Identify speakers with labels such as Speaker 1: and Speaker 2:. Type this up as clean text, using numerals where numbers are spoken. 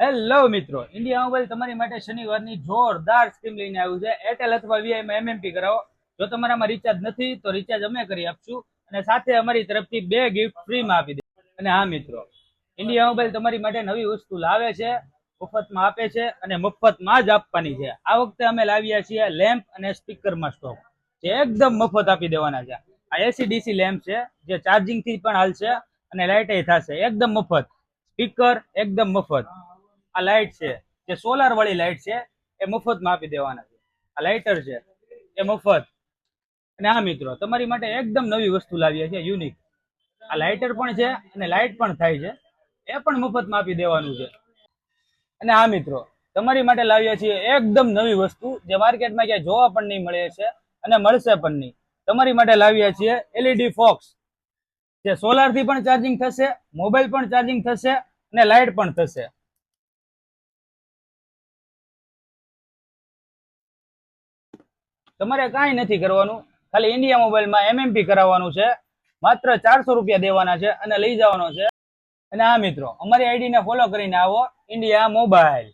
Speaker 1: Hello મિત્રો, India mobile તમારી માટે શનિવારની જોરદાર સ્કીમ લઈને આવ્યું છે. એરટેલ અથવા વીઆઈ માં એમએમપી કરાવો. જો તમારામાં રિચાર્જ નથી તો રિચાર્જ અમે કરી આપશું અને સાથે અમારી તરફથી 2 ગિફ્ટ ફ્રીમાં આપી દે. અને હા મિત્રો, ઇન્ડિયા મોબાઈલ તમારી માટે નવી વસ્તુ લાવે છે, મફતમાં આપે છે અને મફતમાં જ આપવાની છે. આ વખતે અમે લાવ્યા છીએ લેમ્પ અને સ્પીકરમાં સ્ટોક, જે એકદમ મફત આપી દેવાના છે. આ એસી ડીસી લેમ્પ છે, જે ચાર્જિંગ થી પણ હાલશે અને લાઇટ થશે એકદમ મફત. સ્પીકર એકદમ મફત. આ લાઇટ છે જે સોલાર વાળી લાઇટ છે, એ મફતમાં આપી દેવાના છે. આ લાઇટર છે એ મફત. અને હા મિત્રો, તમારી માટે એકદમ નવી વસ્તુ લાવીએ છીએ, યુનિક. આ લાઇટર પણ છે અને લાઇટ પણ થાય છે, એ પણ મફતમાં આપી દેવાનું છે. અને હા મિત્રો, તમારી માટે લાવીએ છીએ એકદમ નવી વસ્તુ, જે માર્કેટમાં ક્યાંય જોવા પણ નહીં મળે છે અને મળશે પણ નહીં. તમારી માટે લાવીએ છીએ એલઈડી ફોક્સ, જે સોલાર થી પણ ચાર્જિંગ થશે, મોબાઈલ પણ ચાર્જિંગ થશે અને લાઇટ પણ થશે. તમારે કાંઈ નથી કરવાનું, ખાલી ઇન્ડિયા મોબાઈલમાં એમએમપી કરાવવાનું છે. માત્ર 400 રૂપિયા દેવાના છે અને લઈ જવાનો છે. અને હા મિત્રો, અમારી આઈડી ને ફોલો કરીને આવો, ઇન્ડિયા મોબાઈલ.